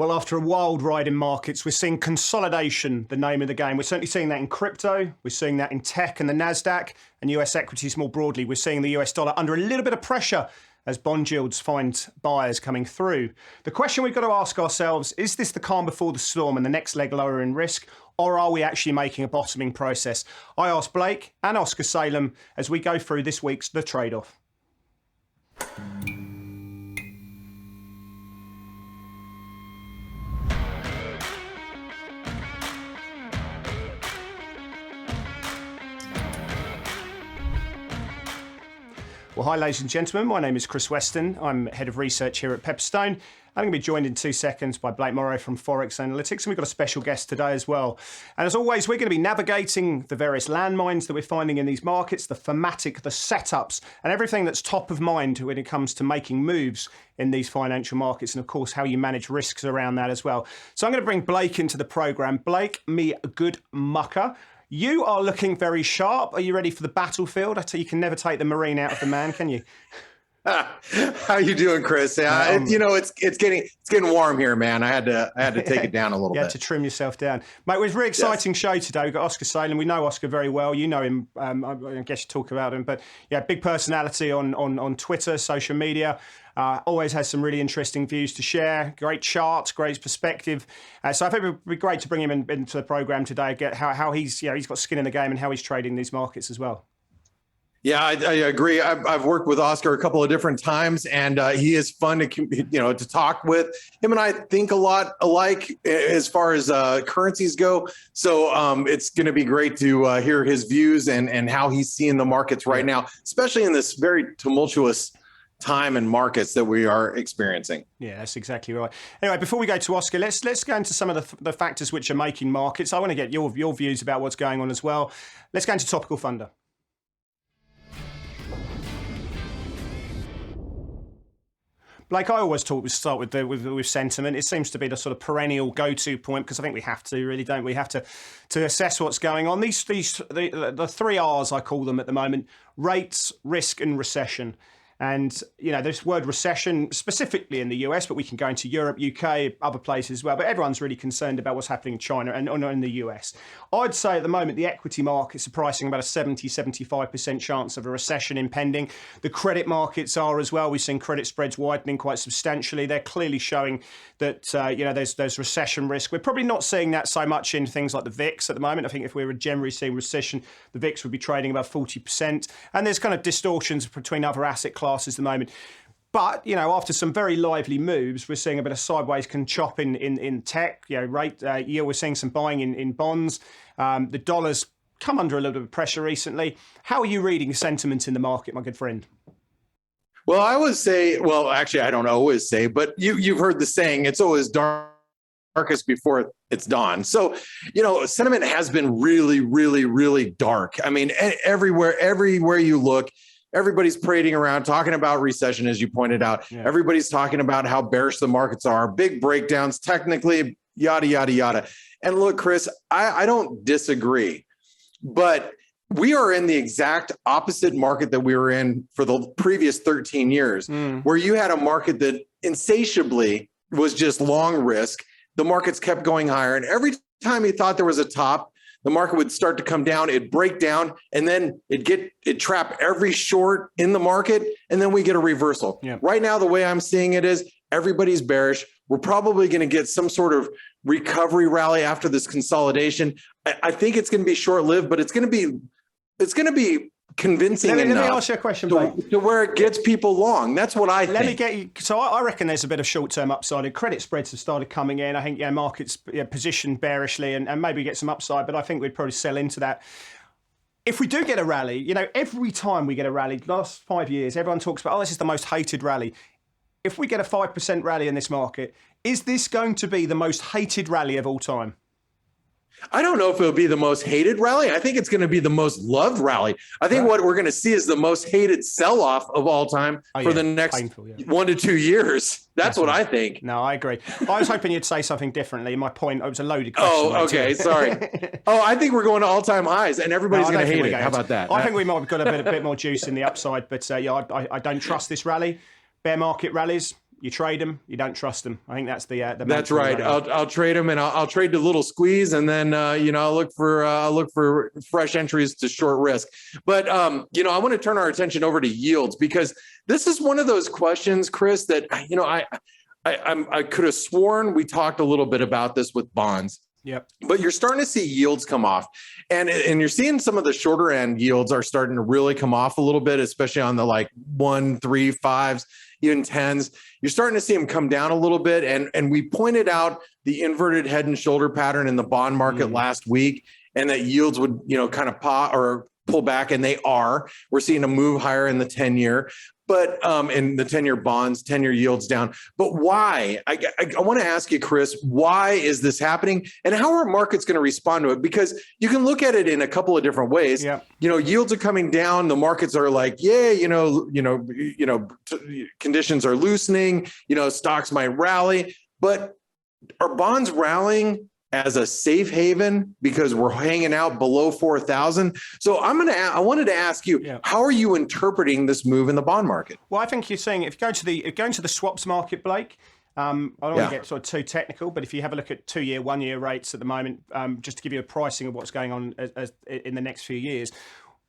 Well, after a wild ride in markets, we're seeing consolidation, the name of the game. We're certainly seeing that in crypto. We're seeing that in tech and the Nasdaq and US equities more broadly. We're seeing the US dollar under a little bit of pressure as bond yields find buyers coming through. The question we've got to ask ourselves, is this the calm before the storm and the next leg lower in risk? Or are we actually making a bottoming process? I asked Blake and Oscar Salem as we go through this week's The Trade-Off. Well, hi, ladies and gentlemen. My name is Chris Weston. I'm Head of Research here at Pepperstone. I'm going to be joined in 2 seconds by Blake Morrow from Forex Analytics, and we've got a special guest today as well. And as always, we're going to be navigating the various landmines that we're finding in these markets, the thematic, the setups, and everything that's top of mind when it comes to making moves in these financial markets, and of course, how you manage risks around that as well. So I'm going to bring Blake into the program. Blake, me good mucker. You are looking very sharp. Are you ready for the battlefield? I tell you, can never take the Marine out of the man, can you? How you doing, Chris? You know, it's getting warm here, man. I had to take it down a little bit. You had to trim yourself down, mate. It was a really exciting show today. We've got Oscar Salem. We know Oscar very well. You know him. I guess you talk about him, but yeah, big personality on Twitter, social media. Always has some really interesting views to share. Great charts, great perspective. So I think it would be great to bring him into the program today. Get how he's got skin in the game and how he's trading these markets as well. Yeah, I agree. I've worked with Oscar a couple of different times, and he is fun to talk with. Him and I think a lot alike as far as currencies go. So it's going to be great to hear his views and how he's seeing the markets right now, especially in this very tumultuous time and markets that we are experiencing. Yeah, that's exactly right. Anyway, before we go to Oscar, let's go into some of the factors which are making markets. I want to get your views about what's going on as well. Let's go into Topical Thunder. Blake, I always thought we'd start with sentiment. It seems to be the sort of perennial go-to point because I think we have to, really, don't we? Have to assess what's going on. The 3 R's, I call them at the moment: rates, risk, and recession. And, you know, this word recession specifically in the US, but we can go into Europe, UK, other places as well. But everyone's really concerned about what's happening in China and in the US. I'd say at the moment, the equity markets are pricing about a 75% chance of a recession impending. The credit markets are as well. We've seen credit spreads widening quite substantially. They're clearly showing that, there's recession risk. We're probably not seeing that so much in things like the VIX at the moment. I think if we were generally seeing recession, the VIX would be trading about 40%. And there's kind of distortions between other asset classes at the moment. But, you know, after some very lively moves, we're seeing a bit of sideways chop in tech, we're seeing some buying in bonds. The dollar's come under a little bit of pressure recently. How are you reading sentiment in the market, my good friend? Well, I would say, actually, I don't always say, but you've heard the saying, it's always darkest before it's dawn. So, you know, sentiment has been really, really, really dark. I mean, everywhere you look, everybody's parading around talking about recession, as you pointed out. Yeah. Everybody's talking about how bearish the markets are, big breakdowns, technically, yada, yada, yada. And look, Chris, I don't disagree, but we are in the exact opposite market that we were in for the previous 13 years, where you had a market that insatiably was just long risk. The markets kept going higher. And every time you thought there was a top, the market would start to come down, it'd break down, and then it'd trap every short in the market, and then we get a reversal. Yeah. Right now, the way I'm seeing it is everybody's bearish. We're probably going to get some sort of recovery rally after this consolidation. I think it's going to be short-lived, but it's going to be convincing enough. Let me ask you a question, to where it gets people long. That's what I think. Let me get you. So I reckon there's a bit of short-term upside. And credit spreads have started coming in. I think markets positioned bearishly and maybe get some upside, but I think we'd probably sell into that. If we do get a rally, you know, every time we get a rally, last 5 years, everyone talks about, this is the most hated rally. If we get a 5% rally in this market, is this going to be the most hated rally of all time? I don't know if it'll be the most hated rally. I think it's going to be the most loved rally. I think what we're going to see is the most hated sell-off of all time for the next 1 to 2 years. That's what I think. No, I agree. I was hoping you'd say something differently. My point, it was a loaded question. Oh, okay. Sorry. I think we're going to all-time highs and everybody's going to hate it. How about that? I think we might have got a bit more juice in the upside, but I don't trust this rally. Bear market rallies, you trade them, you don't trust them. I think that's the That's right. I'll trade them, and I'll trade the little squeeze, and then I'll look for fresh entries to short risk. But I want to turn our attention over to yields, because this is one of those questions, Chris, that I could have sworn we talked a little bit about this with bonds. Yep. But you're starting to see yields come off, and you're seeing some of the shorter end yields are starting to really come off a little bit, especially on the like 1, 3, 5s, even 10s. You're starting to see them come down a little bit. And we pointed out the inverted head and shoulder pattern in the bond market last week, and that yields would, kind of pop or pull back, and they are. We're seeing a move higher in the 10-year. But in the 10-year bonds, 10-year yields down. But why? I want to ask you, Chris, why is this happening, and how are markets going to respond to it? Because you can look at it in a couple of different ways. Yeah. Yields are coming down. The markets are like, conditions are loosening. Stocks might rally, but are bonds rallying as a safe haven because we're hanging out below 4,000? So I wanted to ask you, how are you interpreting this move in the bond market? Well, I think you're saying if you go into the swaps market, Blake, I don't want to get sort of too technical, but if you have a look at 2-year, 1-year rates at the moment, just to give you a pricing of what's going on as in the next few years,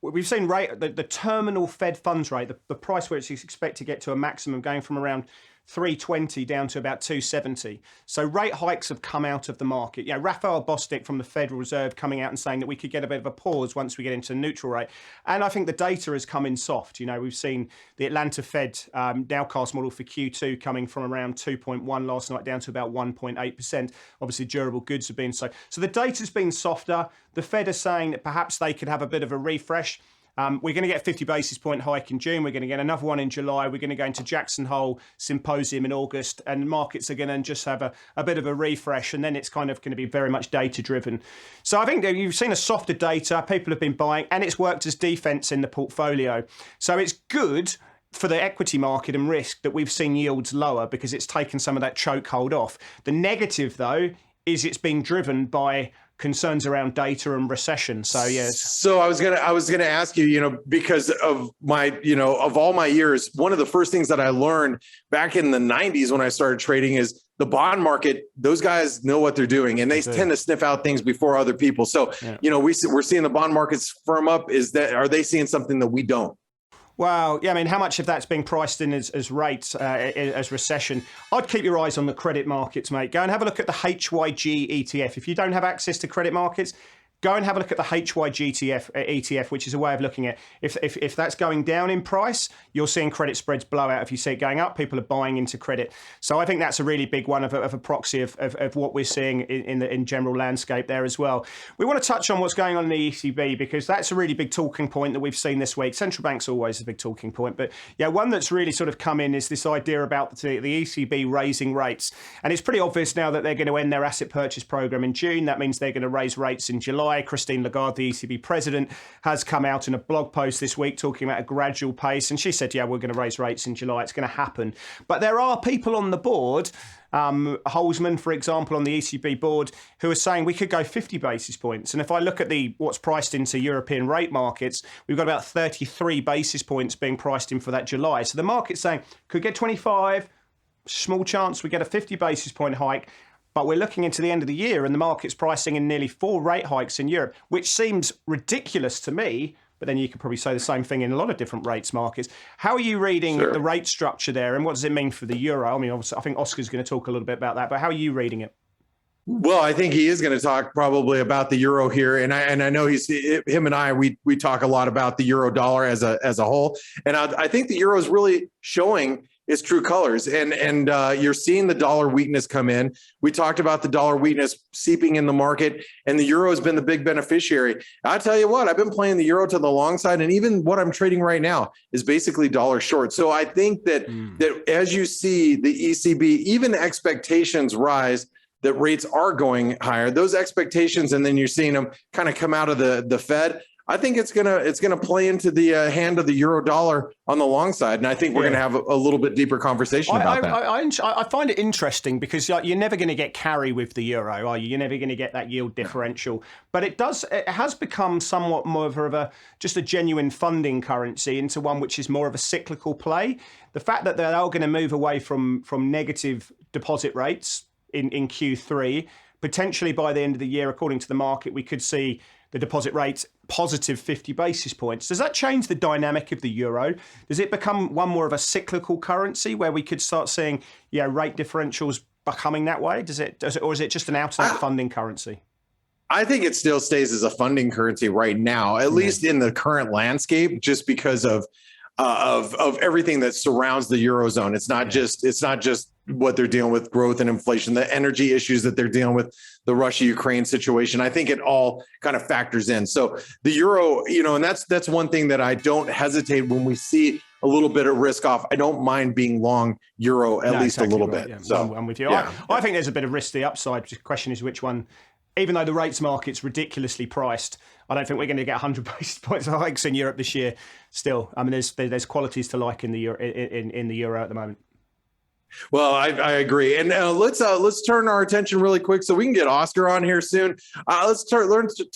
we've seen the terminal Fed funds rate, the price where it's expected to get to a maximum, going from around 320 down to about 270. So rate hikes have come out of the market. Raphael Bostic from the Federal Reserve coming out and saying that we could get a bit of a pause once we get into neutral rate. And I think the data has come in soft. We've seen the Atlanta Fed nowcast model for Q2 coming from around 2.1 last night down to about 1.8%. Obviously, durable goods have been so the data's been softer. The Fed are saying that perhaps they could have a bit of a refresh. We're going to get a 50 basis point hike in June. We're going to get another one in July. We're going to go into Jackson Hole Symposium in August, and markets are going to just have a bit of a refresh, and then it's kind of going to be very much data driven. So I think that you've seen a softer data. People have been buying, and it's worked as defense in the portfolio. So it's good for the equity market and risk that we've seen yields lower, because it's taken some of that chokehold off. The negative, though, is it's been driven by concerns around data and recession. So yes. So I was gonna ask you, because of my, of all my years, one of the first things that I learned back in the 90s when I started trading is the bond market. Those guys know what they're doing, and they tend to sniff out things before other people. So we're seeing the bond markets firm up. Are they seeing something that we don't? Well, yeah, I mean, how much of that's being priced in as rates, as recession? I'd keep your eyes on the credit markets, mate. Go and have a look at the HYG ETF. If you don't have access to credit markets, go and have a look at the HYG ETF, which is a way of looking at if that's going down in price, you're seeing credit spreads blow out. If you see it going up, people are buying into credit. So I think that's a really big one of a proxy of what we're seeing in general landscape there as well. We want to touch on what's going on in the ECB, because that's a really big talking point that we've seen this week. Central bank's always a big talking point, but one that's really sort of come in is this idea about the ECB raising rates. And it's pretty obvious now that they're going to end their asset purchase program in June. That means they're going to raise rates in July. Christine Lagarde, the ECB president, has come out in a blog post this week talking about a gradual pace. And she said, we're going to raise rates in July. It's going to happen. But there are people on the board, Holzman, for example, on the ECB board, who are saying we could go 50 basis points. And if I look at what's priced into European rate markets, we've got about 33 basis points being priced in for that July. So the market's saying could get 25, small chance we get a 50 basis point hike. But we're looking into the end of the year, and the market's pricing in nearly 4 rate hikes in Europe, which seems ridiculous to me. But then you could probably say the same thing in a lot of different rates markets. How are you reading the rate structure there, and what does it mean for the euro? I mean, obviously, I think Oscar's going to talk a little bit about that, but how are you reading it? Well, I think he is going to talk probably about the euro here, and I know him and I we talk a lot about the euro dollar as a whole, and I think the euro is really showing its true colors, and you're seeing the dollar weakness come in. We talked about the dollar weakness seeping in the market, and the euro has been the big beneficiary. I tell you what, I've been playing the euro to the long side, and even what I'm trading right now is basically dollar short. So I think that as you see the ECB, even expectations rise that rates are going higher, those expectations, and then you're seeing them kind of come out of the Fed. I think it's gonna play into the hand of the euro dollar on the long side, and I think we're gonna have a little bit deeper conversation about that. I find it interesting because you're never going to get carry with the euro, are you? You're never going to get that yield differential, but it has become somewhat more of just a genuine funding currency into one which is more of a cyclical play. The fact that they're all going to move away from negative deposit rates in Q3, potentially by the end of the year, according to the market, we could see the deposit rate positive 50 basis points. Does that change the dynamic of the euro? Does it become one more of a cyclical currency where we could start seeing rate differentials becoming that way? Or is it just an out-and-out funding currency? I think it still stays as a funding currency right now, at least in the current landscape, just because of everything that surrounds the Eurozone. It's not just what they're dealing with, growth and inflation, the energy issues that they're dealing with, the Russia-Ukraine situation. I think it all kind of factors in. So the euro, and that's one thing that I don't hesitate when we see a little bit of risk off. I don't mind being long euro at least exactly a little bit. Yeah. So I'm with you. I think there's a bit of risk to the upside. The question is which one. Even though the rates market's ridiculously priced, I don't think we're going to get 100 basis points of hikes in Europe this year. Still, I mean, there's qualities to like in the euro at the moment. Well, I agree, and let's turn our attention really quick so we can get Oscar on here soon. Let's turn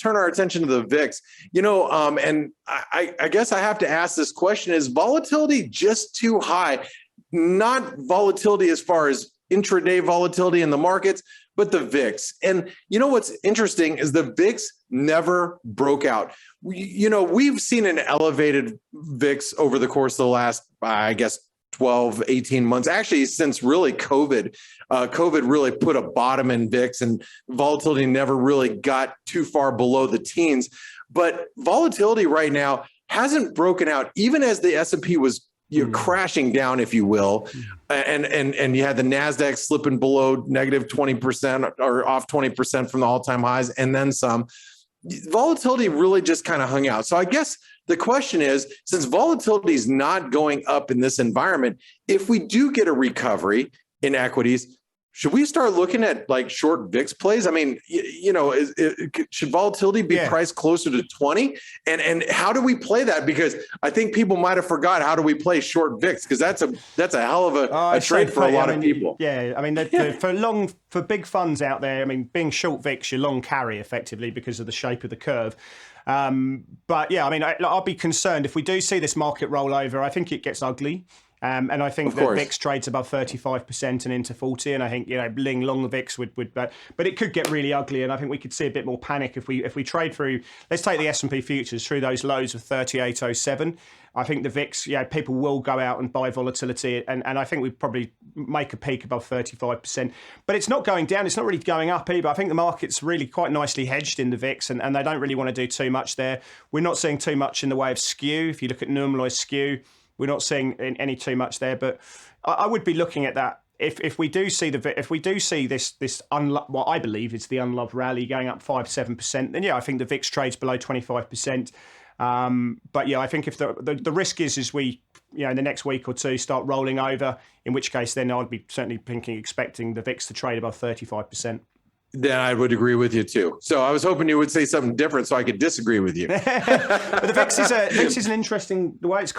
our attention to the VIX. And I guess I have to ask this question: is volatility just too high? Not volatility as far as intraday volatility in the markets, but the VIX. And what's interesting is the VIX never broke out. We've seen an elevated VIX over the course of the last, 12, 18 months, actually, since really COVID. COVID really put a bottom in VIX, and volatility never really got too far below the teens. But volatility right now hasn't broken out, even as the S&P was crashing down, if you will, and you had the Nasdaq slipping below negative 20% or off 20% from the all-time highs, and then some. Volatility really just kind of hung out. So I guess the question is, since volatility is not going up in this environment, if we do get a recovery in equities, should we start looking at like short VIX plays? I mean, should volatility be priced closer to 20? And how do we play that? Because I think people might have forgot, how do we play short VIX? Because that's a hell of a trade for a lot of people. Yeah, I mean, for big funds out there, I mean, being short VIX, you're long carry effectively because of the shape of the curve. But yeah, I mean, I'll be concerned if we do see this market roll over. I think it gets ugly. And I think that VIX trades above 35% and into 40, and I think long the VIX would but it could get really ugly, and I think we could see a bit more panic if we trade through. Let's take the S&P futures through those lows of 38.07. I think the VIX, people will go out and buy volatility, and I think we'd probably make a peak above 35%. But it's not going down, it's not really going up either. I think the market's really quite nicely hedged in the VIX, and they don't really want to do too much there. We're not seeing too much in the way of skew. If you look at normalized skew, we're not seeing any too much there, but I would be looking at that. If we do see this what I believe is the unloved rally going up 5-7%, then I think the VIX trades below 25%. But I think if the risk is we in the next week or two start rolling over, in which case then I'd be certainly expecting the VIX to trade above 35%. Then I would agree with you too. So I was hoping you would say something different so I could disagree with you. But the VIX is an interesting, the way it's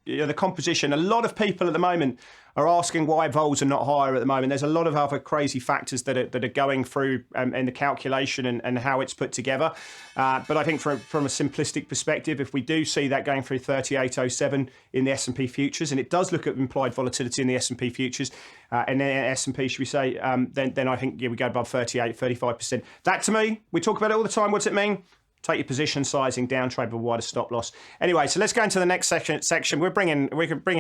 the composition. A lot of people at the moment are asking why vols are not higher at the moment. There's a lot of other crazy factors that are going through in the calculation and how it's put together. But I think from a simplistic perspective, if we do see that going through 38.07 in the S&P futures, and it does look at implied volatility in the S&P futures, and then S&P, should we say, then I think we go above 35%. That to me, we talk about it all the time. What's it mean? Take your position sizing down, trade with a wider stop loss. Anyway, so let's go into the next section. We're bringing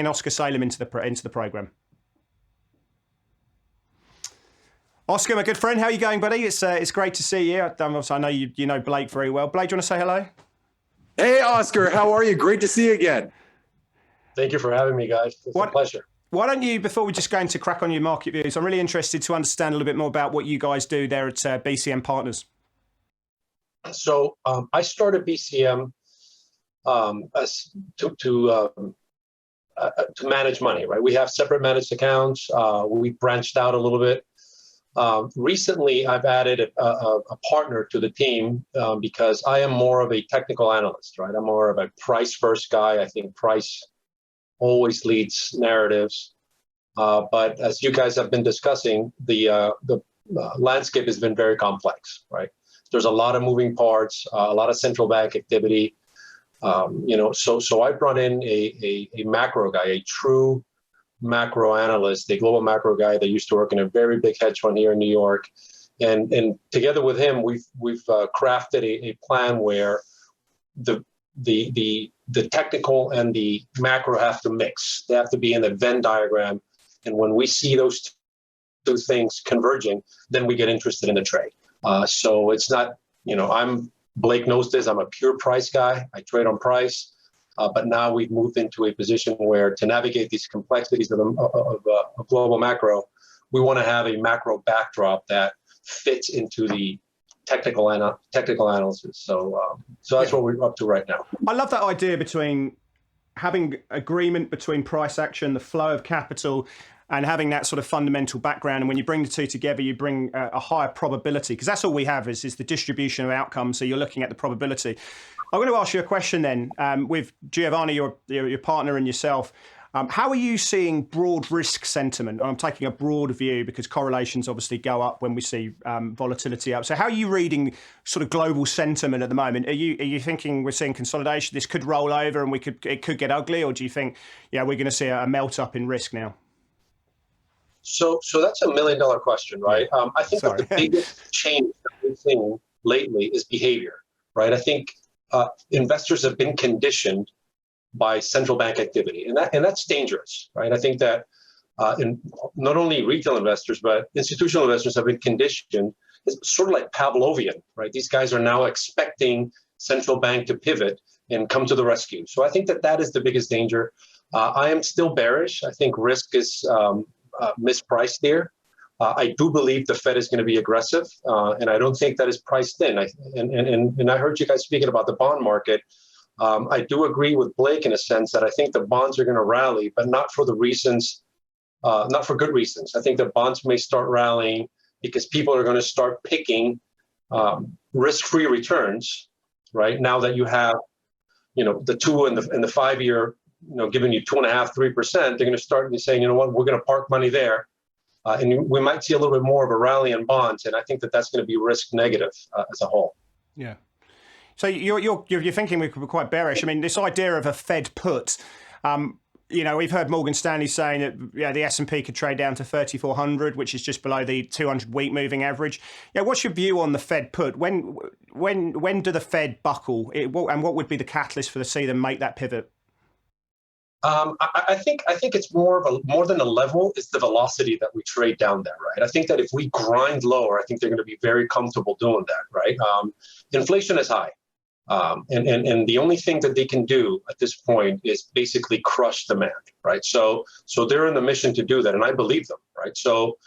Oscar Salem into the program. Oscar, my good friend, how are you going, buddy? It's great to see you. I know you know Blake very well. Blake, do you want to say hello? Hey, Oscar, how are you? Great to see you again. Thank you for having me, guys. It's a pleasure. Why don't you, before we just go into crack on your market views, I'm really interested to understand a little bit more about what you guys do there at BCM Partners. So I started BCM as to manage money, right? We have separate managed accounts. We branched out a little bit. Recently, I've added a partner to the team because I am more of a technical analyst, right? I'm more of a price first guy. I think price always leads narratives. But as you guys have been discussing, the landscape has been very complex, right? There's a lot of moving parts, a lot of central bank activity. So I brought in a macro guy, a true macro analyst, a global macro guy that used to work in a very big hedge fund here in New York. And together with him, we've crafted a plan where the technical and the macro have to mix. They have to be in the Venn diagram. And when we see those two things converging, then we get interested in the trade. So it's not, Blake knows this, I'm a pure price guy. I trade on price. But now we've moved into a position where to navigate these complexities of global macro, we want to have a macro backdrop that fits into the technical analysis. So that's what we're up to right now. I love that idea between having agreement between price action, the flow of capital, and having that sort of fundamental background. And when you bring the two together, you bring a higher probability, because that's all we have is the distribution of outcomes. So you're looking at the probability. I'm going to ask you a question then with Giovanni, your partner, and yourself. How are you seeing broad risk sentiment? I'm taking a broad view because correlations obviously go up when we see volatility up. So how are you reading sort of global sentiment at the moment? Are you thinking we're seeing consolidation? This could roll over and it could get ugly, or do you think we're going to see a melt up in risk now? So that's $1 million question, right? I think that the biggest change that we've seen lately is behavior, right? I think investors have been conditioned by central bank activity, and that's dangerous, right? I think that in not only retail investors but institutional investors have been conditioned. It's sort of like Pavlovian, right? These guys are now expecting central bank to pivot and come to the rescue. So I think that is the biggest danger. I am still bearish. I think risk is mispriced there. I do believe the Fed is going to be aggressive, and I don't think that is priced in. And I heard you guys speaking about the bond market. I do agree with Blake in a sense that I think the bonds are going to rally, but not for the reasons, not for good reasons. I think the bonds may start rallying because people are going to start picking risk-free returns, right? Now that you have, the 2 and the 5 year, giving you 2.5%, 3%, they're going to start saying, you know what, we're going to park money there. And we might see a little bit more of a rally in bonds, and I think that's going to be risk negative as a whole. Yeah. So you're thinking we're quite bearish. I mean, this idea of a Fed put, we've heard Morgan Stanley saying that the S&P could trade down to 3,400, which is just below the 200-week moving average. What's your view on the Fed put? When do the Fed buckle? And what would be the catalyst for see them make that pivot? I think it's more than a level. It's the velocity that we trade down there, right? I think that if we grind lower, I think they're going to be very comfortable doing that, right? Inflation is high, and the only thing that they can do at this point is basically crush demand, right? So they're in the mission to do that, and I believe them, right? So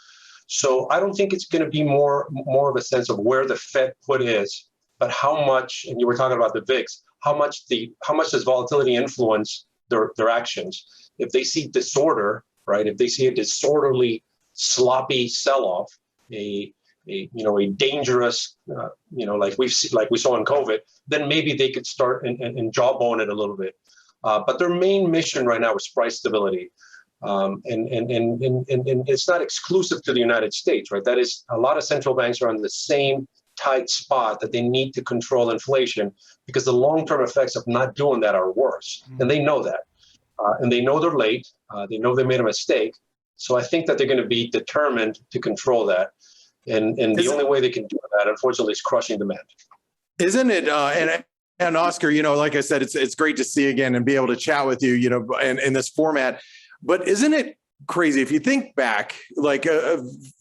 I don't think it's going to be more of a sense of where the Fed put is, but how much. And you were talking about the VIX. How much does volatility influence their actions? If they see disorder, right? If they see a disorderly, sloppy sell-off, a dangerous, like we saw in COVID, then maybe they could start and jawbone it a little bit. But their main mission right now is price stability, and it's not exclusive to the United States, right? That is, a lot of central banks are on the same tight spot that they need to control inflation, because the long-term effects of not doing that are worse. And they know that. And they know they're late. They know they made a mistake. So I think that they're going to be determined to control that. And the only way they can do that, unfortunately, is crushing demand. Isn't it? And Oscar, like I said, it's great to see again and be able to chat with you, in this format. But isn't it crazy if you think back, like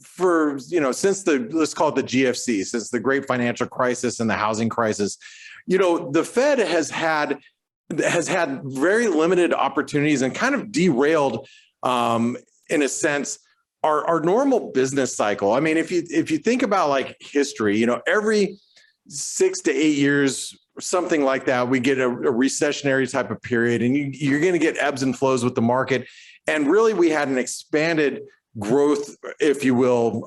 for since let's call it the GFC, since the great financial crisis and the housing crisis, the Fed has had very limited opportunities and kind of derailed, in a sense, our normal business cycle. I mean, if you think about like history, every 6 to 8 years, something like that, we get a recessionary type of period, and you're going to get ebbs and flows with the market. And really, we had an expanded growth, if you will,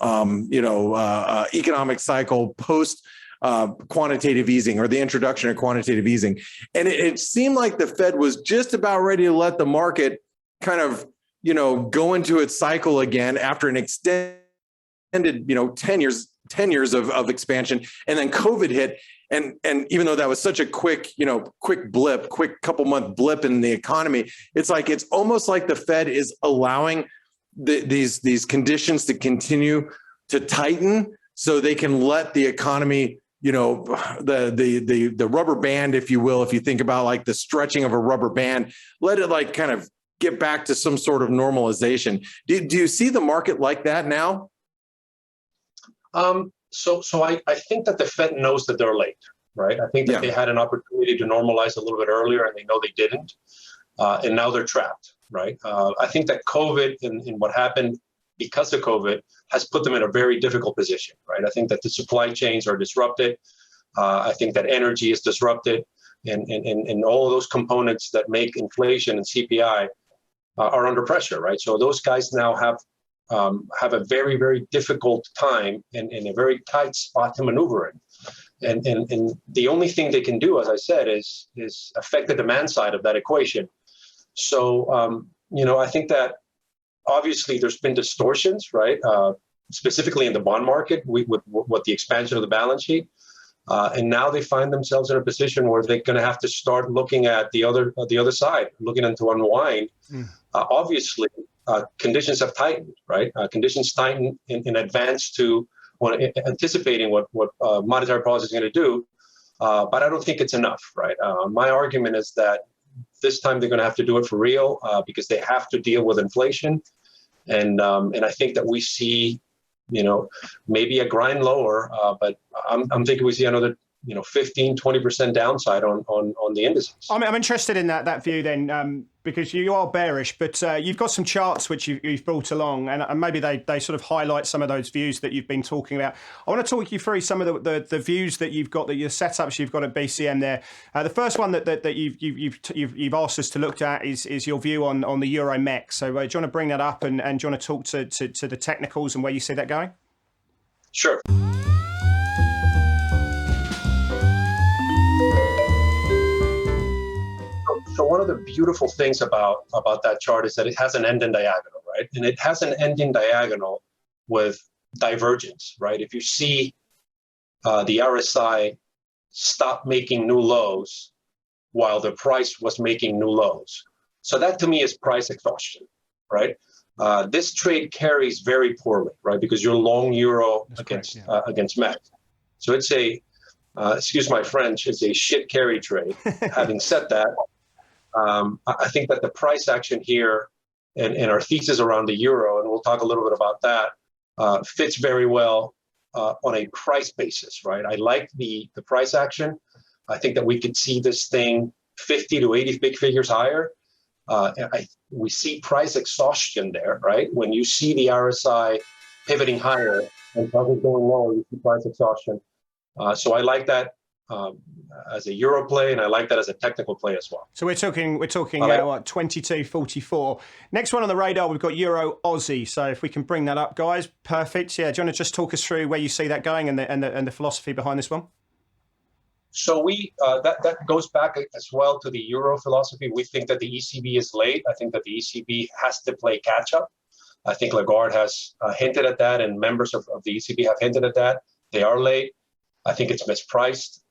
economic cycle post quantitative easing, or the introduction of quantitative easing. And it seemed like the Fed was just about ready to let the market kind of, go into its cycle again after an extended, 10 years of expansion. And then COVID hit. And even though that was such a quick couple month blip in the economy, it's almost like the Fed is allowing these conditions to continue to tighten so they can let the economy, the rubber band, if you will, if you think about like the stretching of a rubber band, let it like kind of get back to some sort of normalization. Do you see the market like that now? So I think that the Fed knows that they're late, right? I think that they had an opportunity to normalize a little bit earlier, and they know they didn't, and now they're trapped, right? I think that COVID and what happened because of COVID has put them in a very difficult position, right? I think that the supply chains are disrupted. I think that energy is disrupted, and all of those components that make inflation and CPI are under pressure, right? So those guys now have a very, very difficult time and a very tight spot to maneuver in. And the only thing they can do, as I said, is affect the demand side of that equation. So, I think that obviously there's been distortions, right? Specifically in the bond market with the expansion of the balance sheet. And now they find themselves in a position where they're going to have to start looking at the other side, looking into unwind. Obviously, conditions have tightened, right? Conditions tighten in advance to anticipating what monetary policy is going to do. But I don't think it's enough, right? My argument is that this time they're going to have to do it for real because they have to deal with inflation. And I think that we see, maybe a grind lower, but I'm thinking we see another 15-20% downside on the indices. I'm interested in that view then, because you are bearish, but you've got some charts which you've brought along, and maybe they sort of highlight some of those views that you've been talking about. I want to talk you through some of the views that you've got, your setups you've got at BCM there. The first one that you've asked us to look at is your view on the EUROMXN. So do you want to bring that up and do you want to talk to the technicals and where you see that going? Sure. So one of the beautiful things about that chart is that it has an ending diagonal, right? And it has an ending diagonal with divergence, right? If you see the RSI stop making new lows while the price was making new lows. So that to me is price exhaustion, right? This trade carries very poorly, right? Because you're long euro against MEX. So it's excuse my French, it's a shit carry trade. Having said that, I think that the price action here and our thesis around the euro, and we'll talk a little bit about that, fits very well on a price basis, right? I like the price action. I think that we could see this thing 50 to 80 big figures higher. We see price exhaustion there, right? When you see the RSI pivoting higher and probably going lower, you see price exhaustion. So I like that as a euro play, and I like that as a technical play as well. So we're talking what 22.44. Next one on the radar, we've got Euro Aussie. So if we can bring that up, guys, perfect. Yeah, do you want to just talk us through where you see that going and the philosophy behind this one? So that goes back as well to the euro philosophy. We think that the ECB is late. I think that the ECB has to play catch up. I think Lagarde has hinted at that, and members of the ECB have hinted at that. They are late. I think it's mispriced.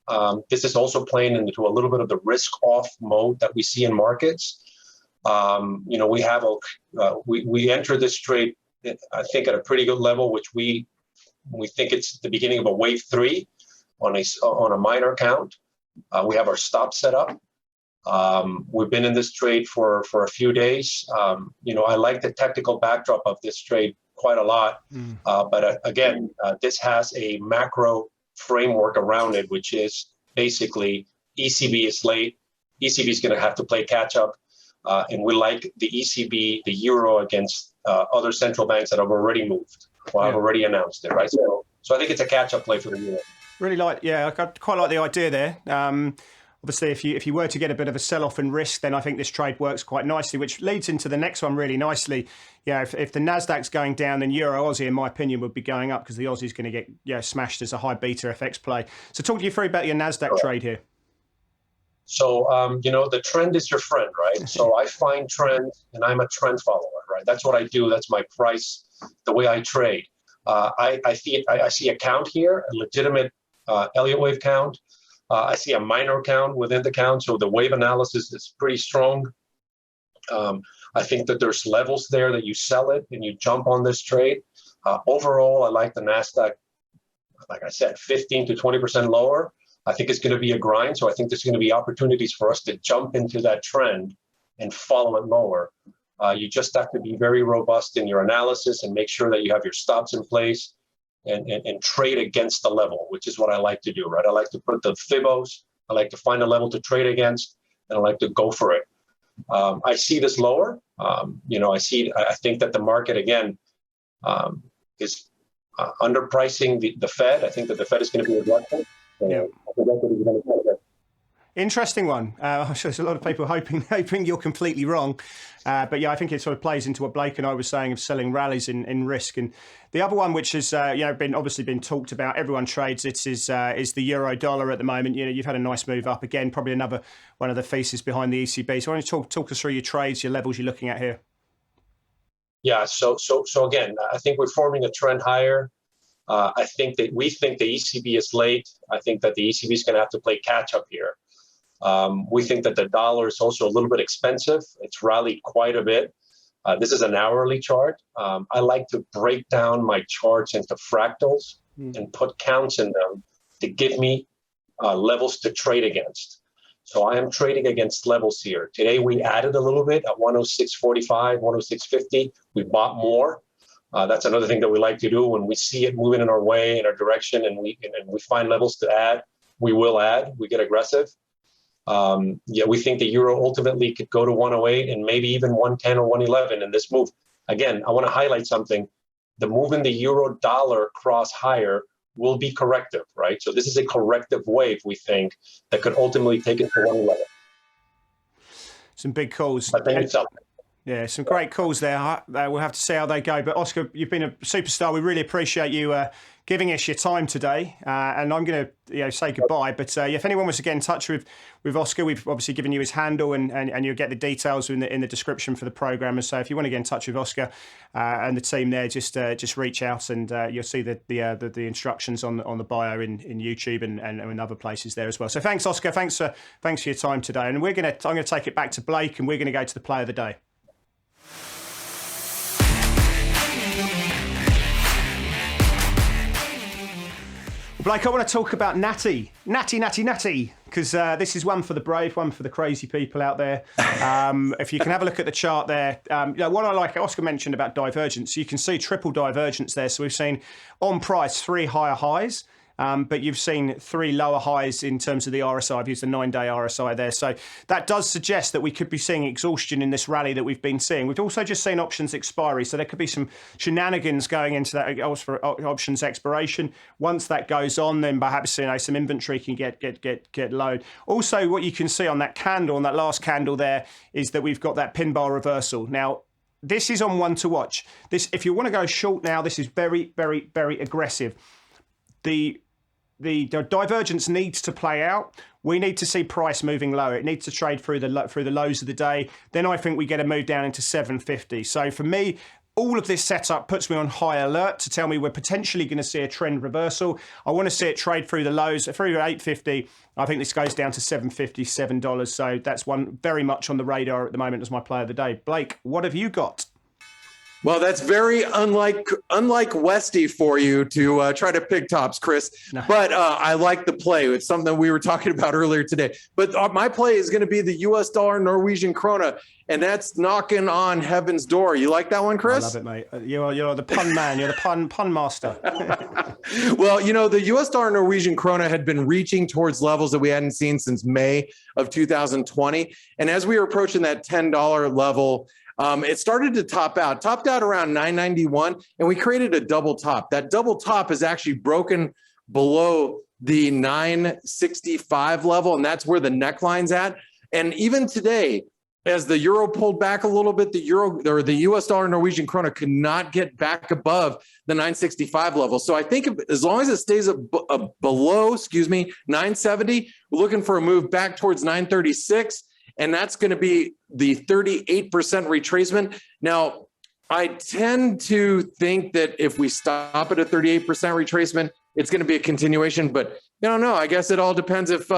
This is also playing into a little bit of the risk-off mode that we see in markets. We have we entered this trade, I think, at a pretty good level, which we think it's the beginning of a wave 3 on a minor count. We have our stop set up. We've been in this trade for a few days. I like the technical backdrop of this trade quite a lot. But again, this has a macro framework around it, which is basically ECB is late. ECB is going to have to play catch up. And we like the ECB, the euro against other central banks that have already moved or have already announced it, right? So I think it's a catch up play for the euro. Really I quite like the idea there. obviously, if you were to get a bit of a sell-off in risk, then I think this trade works quite nicely, which leads into the next one really nicely. Yeah, if the Nasdaq's going down, then EURAUD, in my opinion, would be going up because the Aussie's going to get smashed as a high beta FX play. So talk to you through about your Nasdaq trade here. So, the trend is your friend, right? So I find trends and I'm a trend follower, right? That's what I do. That's my price, the way I trade. I see a count here, a legitimate Elliott wave count. I see a minor count within the count. So the wave analysis is pretty strong. I think that there's levels there that you sell it and you jump on this trade. Overall, I like the Nasdaq, like I said, 15 to 20% lower. I think it's going to be a grind. So I think there's going to be opportunities for us to jump into that trend and follow it lower. You just have to be very robust in your analysis and make sure that you have your stops in place and trade against the level, which is what I like to do, right? I like to put the Fibos, I like to find a level to trade against, and I like to go for it. I see this lower. I think that the market, again, is underpricing the Fed. I think that the Fed is going to be aggressive. Yeah. Interesting one. I'm sure there's a lot of people hoping you're completely wrong. But yeah, I think it sort of plays into what Blake and I was saying of selling rallies in risk. And the other one, which has been talked about, everyone trades it, is the euro dollar at the moment. You've had a nice move up again, probably another one of the faces behind the ECB. So why don't you talk us through your trades, your levels you're looking at here? Yeah. So again, I think we're forming a trend higher. I think that we think the ECB is late. I think that the ECB is going to have to play catch up here. We think that the dollar is also a little bit expensive. It's rallied quite a bit. This is an hourly chart. I like to break down my charts into fractals and put counts in them to give me levels to trade against. So I am trading against levels here. Today we added a little bit at 106.45, 106.50. We bought more. That's another thing that we like to do when we see it moving in our way, in our direction, and we find levels to add. We will add. We get aggressive. We think the euro ultimately could go to 108 and maybe even 110 or 111 in this move. Again, I want to highlight something. The move in the euro dollar cross higher will be corrective, right? So this is a corrective wave, we think, that could ultimately take it to 111. Some big calls. But then it's up. Yeah, some great calls there. We'll have to see how they go. But Oscar, you've been a superstar. We really appreciate you giving us your time today. And I'm going to say goodbye. But if anyone wants to get in touch with Oscar, we've obviously given you his handle, and you'll get the details in the description for the program. And so if you want to get in touch with Oscar and the team there, just reach out, and you'll see the instructions on the bio in YouTube and in other places there as well. So thanks, Oscar. Thanks for your time today. And I'm going to take it back to Blake, and we're going to go to the play of the day. Blake, I want to talk about Natty, because this is one for the brave, one for the crazy people out there. If you can have a look at the chart there, what I like, Oscar mentioned about divergence, you can see triple divergence there. So we've seen on price 3 higher highs, but you've seen 3 lower highs in terms of the RSI. I've used the 9-day RSI there. So that does suggest that we could be seeing exhaustion in this rally that we've been seeing. We've also just seen options expiry. So there could be some shenanigans going into that options expiration. Once that goes on, then perhaps some inventory can get low. Also, what you can see on that candle, on that last candle there, is that we've got that pin bar reversal. Now, this is on one to watch. This, if you want to go short now, this is very, very, very aggressive. The divergence needs to play out. We need to see price moving lower. It needs to trade through the lows of the day. Then I think we get a move down into 750. So for me, all of this setup puts me on high alert to tell me we're potentially going to see a trend reversal. I want to see it trade through the lows, through 850. I think this goes down to $757. So that's one very much on the radar at the moment as my play of the day. Blake, what have you got? Well, that's very unlike Westy for you to try to pick tops, Chris. No. But I like the play. It's something we were talking about earlier today. But my play is going to be the U.S. dollar, Norwegian krona, and that's knocking on heaven's door. You like that one, Chris? I love it, mate. You're the pun man. You're the pun master. Well, the U.S. dollar, Norwegian krona had been reaching towards levels that we hadn't seen since May of 2020. And as we were approaching that $10 level, it started to topped out around 991, and we created a double top. That double top is actually broken below the 965 level, and that's where the neckline's at. And even today, as the euro pulled back a little bit, the euro or the US dollar Norwegian krona could not get back above the 965 level. So I think as long as it stays below, 970, we're looking for a move back towards 936. And that's going to be the 38% retracement. Now, I tend to think that if we stop at a 38% retracement, it's going to be a continuation, but I don't know. I guess it all depends if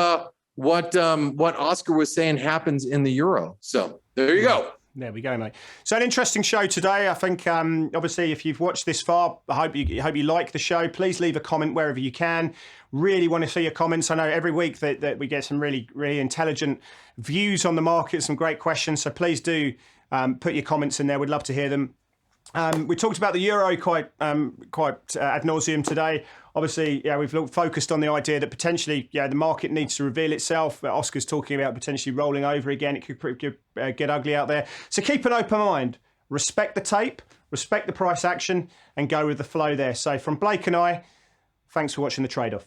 what Oscar was saying happens in the euro. So there you go. There we go, mate. So an interesting show today. I think, obviously, if you've watched this far, I hope you like the show. Please leave a comment wherever you can. Really want to see your comments. I know every week that we get some really, really intelligent views on the market, some great questions. So please do put your comments in there. We'd love to hear them. We talked about the euro quite ad nauseum today. Obviously, we've focused on the idea that potentially, the market needs to reveal itself. Oscar's talking about potentially rolling over again. It could get ugly out there. So keep an open mind. Respect the tape, respect the price action, and go with the flow there. So from Blake and I, thanks for watching the trade-off.